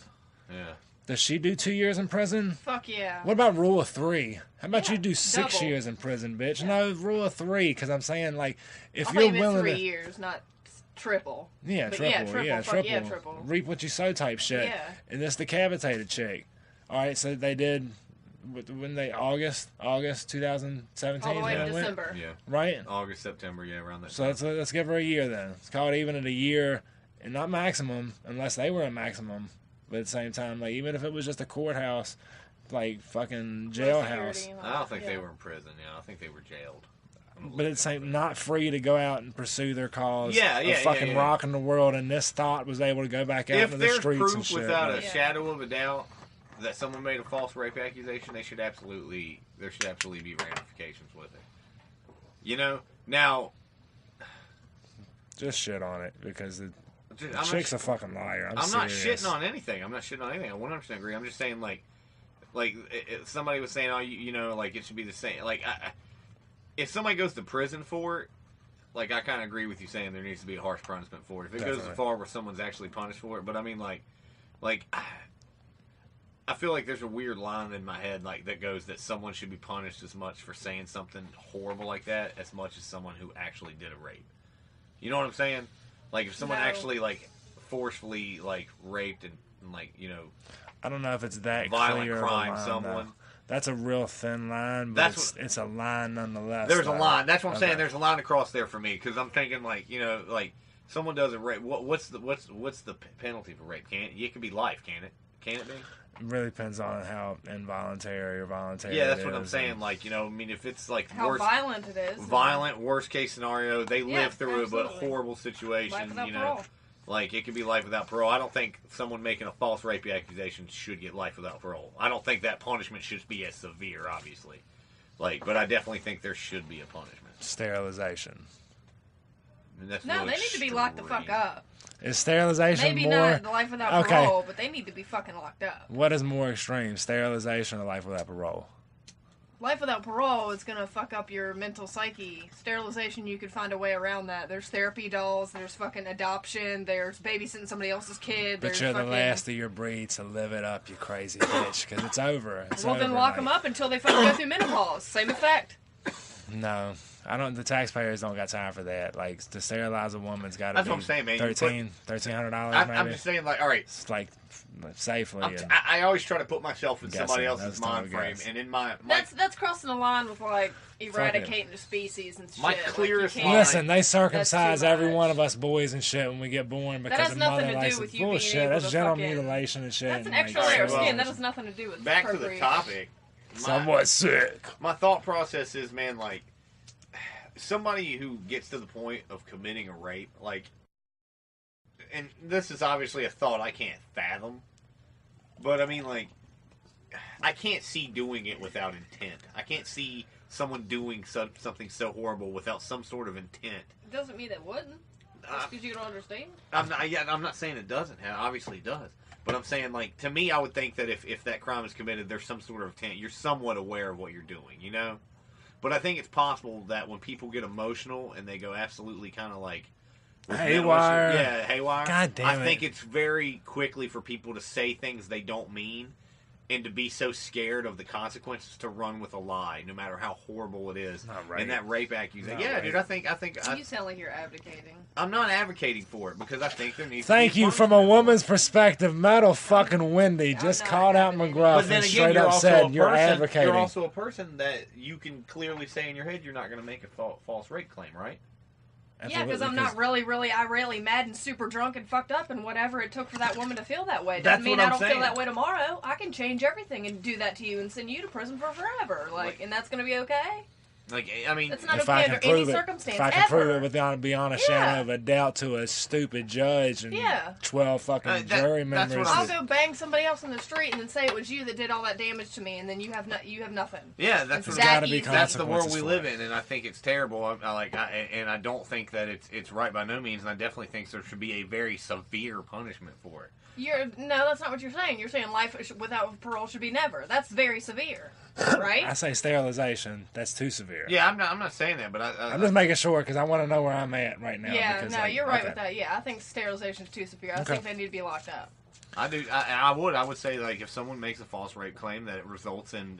Yeah. Does she do 2 years in prison? Fuck yeah. What about rule of 3? How about Yeah, you do 6 double. years in prison, bitch? No, rule of 3, because I'm saying, like, if I you're thought you meant willing 3 to... years, not triple. Yeah, But triple, fuck yeah, triple. Reap what you sow type shit. Yeah. And this decapitated chick. All right, so they did, when they, August 2017 All the way is to when it went, December. Yeah. right? August, September, yeah, around that. So let's give her a year then. Let's call it even at a year, and not maximum, unless they were a maximum. But at the same time, like, even if it was just a courthouse, like, fucking jailhouse. Security and all I don't that, think yeah. they were in prison. Yeah, I think they were jailed. but it's like not free to go out and pursue their cause. Yeah, fucking rocking the world, and this thought was able to go back out into the streets and shit. If there's proof without a shadow of a doubt that someone made a false rape accusation, there should absolutely be ramifications with it. You know, now just shit on it because the chick's a fucking liar. I'm not serious. shitting on anything. I 100% agree. I'm just saying, like somebody was saying, oh, you know, like it should be the same. Like, if somebody goes to prison for it, like I kind of agree with you saying there needs to be a harsh punishment for it. If it goes as far where someone's actually punished for it, but I mean, like I feel like there's a weird line in my head like that goes that someone should be punished as much for saying something horrible like that as much as someone who actually did a rape. You know what I'm saying? Like if someone actually like forcefully like raped and like, you know, I don't know if it's that violent clear crime of a line, someone. though. That's a real thin line, but it's a line nonetheless. There's a line. That's what I'm saying. There's a line across there for me because I'm thinking like, you know, like someone does a rape. What's the penalty for rape? It could be life, can it? Can it be? It really depends on how involuntary or voluntary. Yeah, that's what I'm saying. Like, you know, I mean, if it's like how violent it is, worst case scenario, they live through a horrible situation. You know, parole. Like it could be life without parole. I don't think someone making a false rape accusation should get life without parole. I don't think that punishment should be as severe, obviously. Like, but I definitely think there should be a punishment. Sterilization. No, they need to be locked the fuck up. Is sterilization maybe more... not life without parole, but they need to be fucking locked up. What is more extreme, sterilization or life without parole? Life without parole is gonna fuck up your mental psyche. Sterilization, you could find a way around that. There's therapy dolls, there's fucking adoption, there's babysitting somebody else's kid. But you're the last of your breed, so live it up, you crazy bitch, because it's over. Well, then lock them up until they fucking go through menopause. Same effect. No. The taxpayers don't got time for that. Like, to sterilize a woman's got to be that's what I'm saying, man. $1,300 maybe. I'm just saying, like, all right. It's like, safely. I always try to put myself in somebody else's mind frame. And in my that's crossing the line with, like, eradicating the species and shit. My clearest line. Listen, they circumcise every one of us boys and shit when we get born because of mother license. Bullshit. That's genital mutilation and shit. That's an extra layer of skin. That has nothing to do with back to the topic. Somewhat sick. My thought process is, man, like, somebody who gets to the point of committing a rape, like, and this is obviously a thought I can't fathom, but I mean, like, I can't see doing it without intent. I can't see someone doing something so horrible without some sort of intent. It doesn't mean it wouldn't. Just because you don't understand. I'm not saying it doesn't. Obviously it does. But I'm saying, like, to me, I would think that if that crime is committed, there's some sort of intent. You're somewhat aware of what you're doing, you know? But I think it's possible that when people get emotional and they go absolutely kind of like... haywire. Yeah, haywire. God damn it. I think it's very quickly for people to say things they don't mean and to be so scared of the consequences to run with a lie, no matter how horrible it is. Not right. And that rape accusation. Not right. Dude, I think you sound like you're advocating. I'm not advocating for it because I think there needs to be Thank you. From a woman's perspective, Metal fucking Wendy just called out McGruff and straight up said you're advocating. You're also a person that you can clearly say in your head you're not going to make a false rape claim, right? Yeah, because I'm not really mad and super drunk and fucked up and whatever it took for that woman to feel that way. Doesn't mean I don't feel that way tomorrow. I can change everything and do that to you and send you to prison for forever. And that's going to be okay? Like, I mean, it's not okay under any circumstance. If I can prove it without beyond a shadow of a doubt to a stupid judge and 12 fucking jury members. I'll go bang somebody else in the street and then say it was you that did all that damage to me, and then you have nothing. Yeah, that's the world we live in, and I think it's terrible. I don't think that it's right by no means, and I definitely think there should be a very severe punishment for it. No, that's not what you're saying. You're saying life without parole should be never. That's very severe, right? I say sterilization. That's too severe. Yeah, I'm not saying that, but I'm just making sure because I want to know where I'm at right now. Yeah, because, you're right with that. Yeah, I think sterilization is too severe. I think they need to be locked up. I do. I would say, like, if someone makes a false rape claim that it results in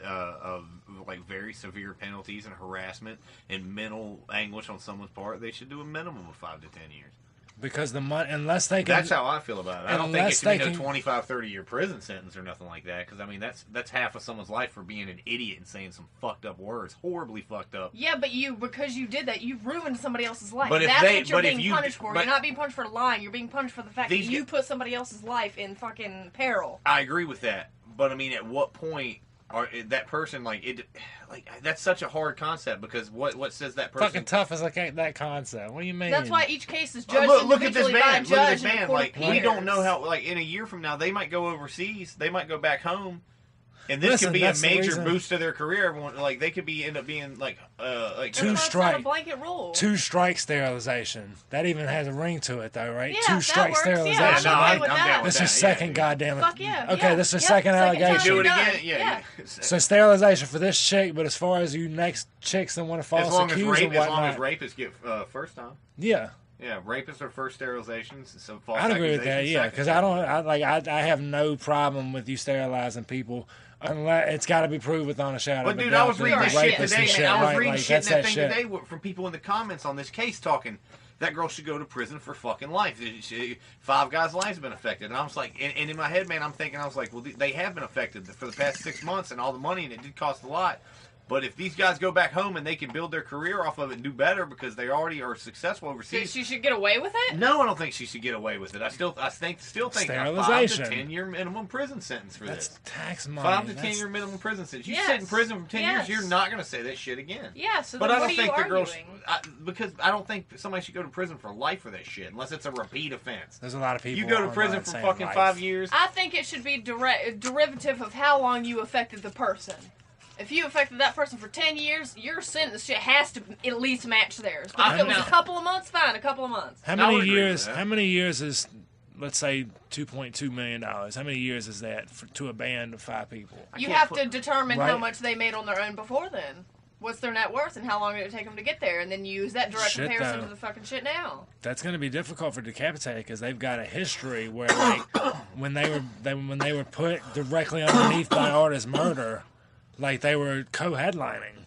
like very severe penalties and harassment and mental anguish on someone's part, they should do a minimum of 5 to 10 years. Because the money, unless they can... That's how I feel about it. I don't think it should be no 25, 30-year prison sentence or nothing like that. Because, I mean, that's half of someone's life for being an idiot and saying some fucked up words. Horribly fucked up. Yeah, but because you did that, you ruined somebody else's life. But that's what you're being punished for. You're not being punished for lying. You're being punished for the fact that you put somebody else's life in fucking peril. I agree with that. But, I mean, at what point or that person that's such a hard concept because what says that person Fucking tough as that concept. What do you mean? That's why each case is judged look at this individually by a man. Look at this judge. man. Like we don't know how. Like in a year from now, they might go overseas. They might go back home. And this could be a major boost to their career. Everyone, like they could end up being like 2 strike blanket rule. 2 strike sterilization. That even has a ring to it, though, right? Yeah, 2 strike sterilization. Yeah, I'm right? down with This that. is second goddamn it. Fuck yeah. Okay, yeah. this is Yep, second allegation. time Do it you're again. done. Yeah. So sterilization for this chick, but as far as you next chicks that want to false accuse or whatnot, as long as rapists get first time. yeah. Yeah, rapists are first sterilizations. So false I'd agree with that, accusations yeah, second. because I have no problem with you sterilizing people unless it's got to be proved without a shadow But of a dude, doubt I was that reading they're this shit rapists today, and man. I was right? reading Like, shit that's in that that thing shit. today from people in the comments on this case talking that girl should go to prison for fucking life. 5 guys' lives have been affected, and I was like, and in my head, man, I'm thinking, I was like, well, they have been affected for the past 6 months, and all the money, and it did cost a lot. But if these guys go back home and they can build their career off of it and do better because they already are successful So overseas, she should get away with it? no, I don't think she should get away with it. I still think a 5 Sterilization. to 10 year minimum prison sentence for That's this. tax money. 5 to 10 That's- year minimum prison sentence. You Yes. sit in prison for 10 Yes. years, you're not going to say that shit again. Yeah, so But then I what don't are you think the girls, arguing? because I don't think somebody should go to prison for life for that shit unless it's a repeat offense. There's a lot of people. You go to prison online for saying fucking life. 5 years. I think it should be derivative of how long you affected the person. If you affected that person for 10 years, your sentence shit has to at least match theirs. But if it was a couple of months, fine, a couple of months. How I would many agree with years? that. How many years is, let's say, $2.2 million? How many years is that to a band of 5 people? You can't have put- to determine how Right. much they made on their own before then. What's their net worth and how long did it take them to get there? And then use that direct Shit, comparison though. to the fucking shit now. That's going to be difficult for Decapitated because they've got a history where, like, when they were put directly underneath by Artist Murder, like they were co-headlining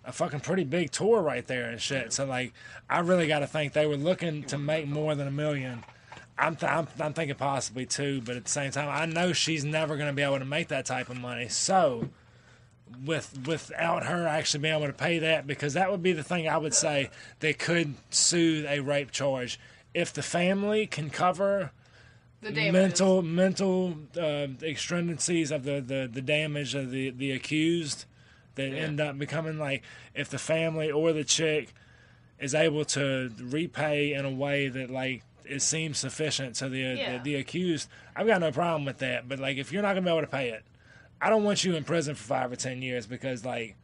a fucking pretty big tour right there and shit. So like, I really got to think they were looking to make more than $1 million. I'm thinking possibly 2, but at the same time, I know she's never going to be able to make that type of money. So, without her actually being able to pay that, because that would be the thing I would say they could sue a rape charge if the family can cover The damages. mental extrinsies of the damage of the accused that end up becoming, like, if the family or the chick is able to repay in a way that, like, it seems sufficient to the accused, I've got no problem with that. But like, if you're not gonna be able to pay it, I don't want you in prison for 5 or 10 years because, like,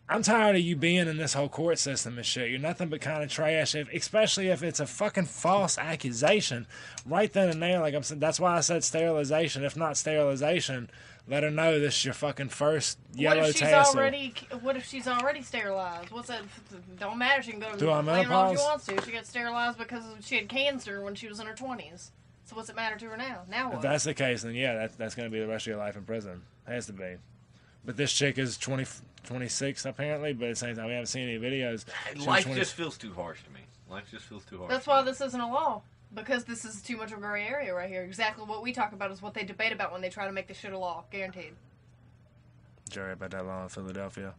I'm tired of you being in this whole court system and shit. You're nothing but kind of trash, especially if it's a fucking false accusation. Right then and there, like I'm saying, that's why I said sterilization. If not sterilization, let her know this is your fucking first yellow tassel. What if she's already sterilized? What's that? Don't matter. She can go Do I lay around if menopause? she wants to. She got sterilized because she had cancer when she was in her 20s. So what's it matter to her now? Now what? If that's the case, then yeah, that's going to be the rest of your life in prison. Has to be. But this chick is 26 apparently, but at the same time, we haven't seen any videos. She was Life 20 just feels too harsh to me. Life just feels too harsh. That's why this isn't a law. Because this is too much of a gray area right here. Exactly what we talk about is what they debate about when they try to make this shit a law. Guaranteed. Jerry, about that law in Philadelphia.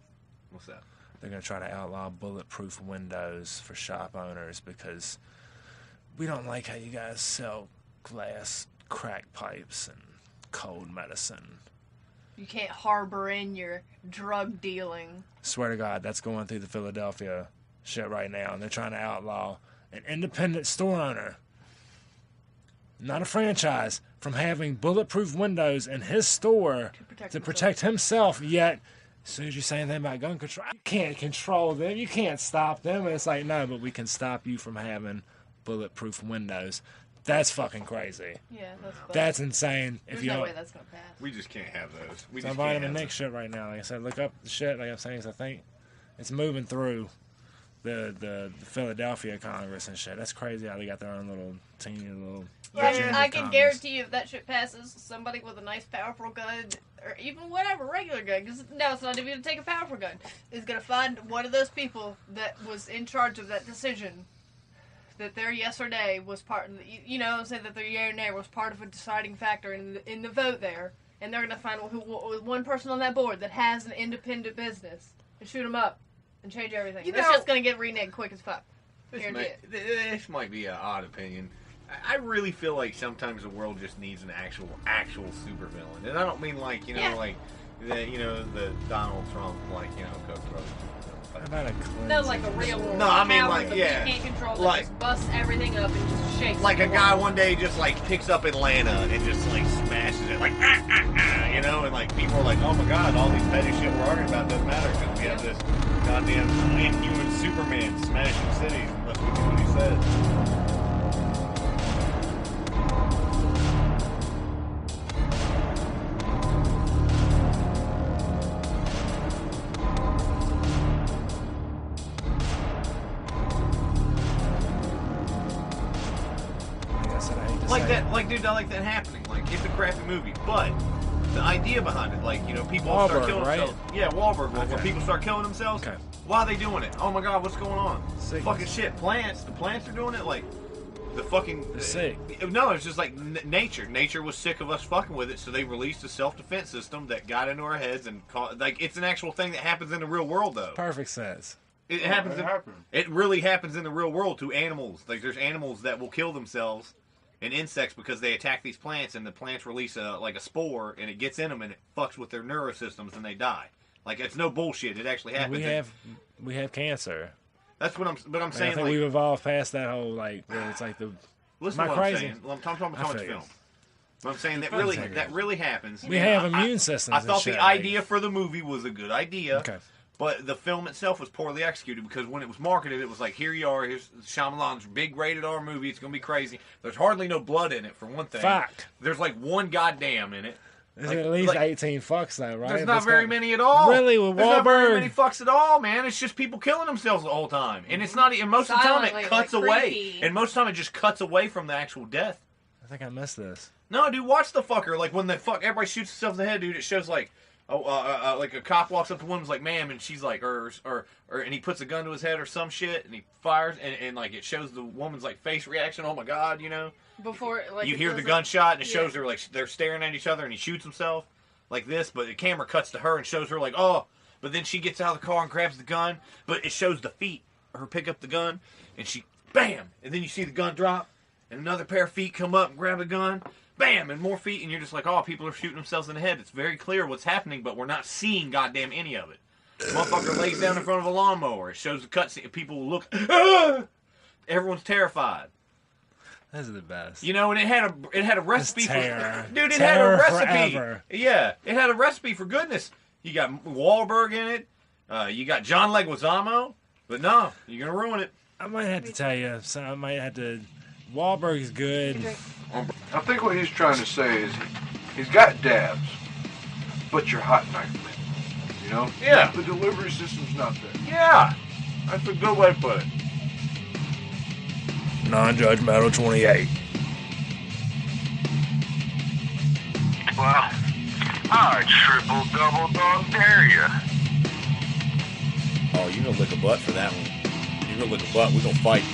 What's that? They're going to try to outlaw bulletproof windows for shop owners because we don't like how you guys sell glass crack pipes and cold medicine. You can't harbor in your drug dealing. Swear to God, that's going through the Philadelphia shit right now, and they're trying to outlaw an independent store owner, not a franchise, from having bulletproof windows in his store to protect himself, yet as soon as you say anything about gun control, you can't control them, you can't stop them. And it's like, no, but we can stop you from having bulletproof windows. That's fucking crazy. Yeah, That's insane. There's If you no don't, way that's gonna pass. We just can't have those. We it's just on can't Vitamin have Nick shit right now. Like I said, look up the shit. Like I'm saying, 'cause I think it's moving through the Philadelphia Congress and shit. That's crazy how they got their own little teeny little. agenda I can Congress. guarantee you if that shit passes, somebody with a nice powerful gun, or even whatever, regular gun, because no, it's not even going to take a powerful gun, is going to find one of those people that was in charge of that decision, that their yes or nay was part of the, you know, say that their yay or nay was part of a deciding factor in the vote there, and they're going to find one person on that board that has an independent business, and shoot them up, and change everything. You It's know- just going to get reneged quick as fuck. This might be an odd opinion. I really feel like sometimes the world just needs an actual supervillain, and I don't mean like, you know, Yeah. like the Donald Trump, like, Koch brothers. About a No, like a real world. No, I mean, power like, that yeah. we can't control. That Like- just busts everything up and just shakes. Like a the guy world. one day just like picks up Atlanta and just like smashes it, like and like people are like, oh my god, all these petty shit we're arguing about doesn't matter because we have this goddamn inhuman Superman smashing cities unless we do what he says. Dude, I like that happening. Like, it's a crappy movie, but the idea behind it, like, people Wahlberg, start killing right? themselves. Yeah, Wahlberg. Okay. When people start killing themselves, Okay. why are they doing it? Oh my god, what's going on? Sickness. Fucking shit. Plants. The plants are doing it. Like, the fucking. They're sick. No, it's just like nature. Nature was sick of us fucking with it, so they released a self-defense system that got into our heads and like it's an actual thing that happens in the real world, though. Perfect sense. It happens. It really happens in the real world to animals. Like, there's animals that will kill themselves. And insects because they attack these plants and the plants release a spore and it gets in them and it fucks with their neurosystems and they die. Like, it's no bullshit. It actually happens. We have cancer. That's what I'm saying. I think we've evolved past that whole where it's like the. Listen to what I'm saying. I'm talking about the film. But I'm saying that really happens. We have immune systems. I thought the idea for the movie was a good idea. Okay. But the film itself was poorly executed because when it was marketed, it was like, here you are, here's Shyamalan's big rated R movie, it's going to be crazy. There's hardly no blood in it, for one thing. Fact. There's like one goddamn in it. There's at least 18 fucks though, right? There's not very many at all. Really, with There's not very Wahlberg? many fucks at all, man. It's just people killing themselves the whole time. And it's not, and most of the time Silently, it cuts like away. creepy. And most of the time it just cuts away from the actual death. I think I missed this. No, dude, watch the fucker. Like, when everybody shoots themselves in the head, dude, it shows like, like a cop walks up to woman's like, ma'am, and she's like, and he puts a gun to his head or some shit, and he fires, and like it shows the woman's like face reaction. Oh my god, Before, like, you it hear goes the up- gunshot, and it shows yeah. her like they're staring at each other, and he shoots himself like this, but the camera cuts to her and shows her like, oh, but then she gets out of the car and grabs the gun, but it shows the feet her pick up the gun, and she bam, and then you see the gun drop, and another pair of feet come up and grab the gun. Bam! And more feet, and you're just like, oh, people are shooting themselves in the head. It's very clear what's happening, but we're not seeing goddamn any of it. Motherfucker lays down in front of a lawnmower. It shows the cutscene. People look. Ah! Everyone's terrified. Those are the best. And it had a recipe terror. for. Dude, it Terror had a recipe. forever. Yeah, it had a recipe for goodness. You got Wahlberg in it. You got John Leguizamo. But no, you're gonna ruin it. I might have to tell you. So I might have to. Wahlberg is good. I think what he's trying to say is he's got dabs, but you're hot knifing it. Yeah. The delivery system's not there. Yeah, that's a good way to put it. NonjudgeMetal 28. Well, I triple double dog dare ya. Oh, you're gonna lick a butt for that one. You're gonna lick a butt. We're gonna fight.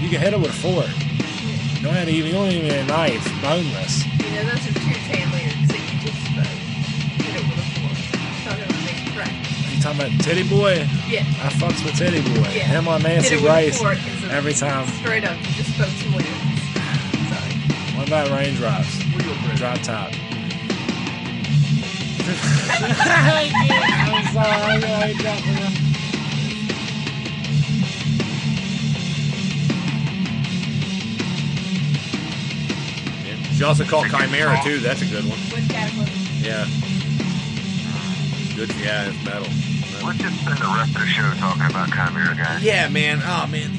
You can hit it with a fork. You don't even need a knife. Boneless. Those are 2 tan leaders that you just hit it with a fork. Talking about making crack. You talking about Titty Boy? Yeah. I fucks with Titty Boy. Yeah. Him on Nancy Hit it with a Rice fork is a- every time. Straight up, you just spoke some lyrics. Sorry. What about raindrops? Drop top. I'm sorry. She also called Chimera too. That's a good one. With Cataclysm. Yeah. Good. Yeah, it's metal. Let's just spend the rest of the show talking about Chimera, guys. Yeah, man. Oh, man.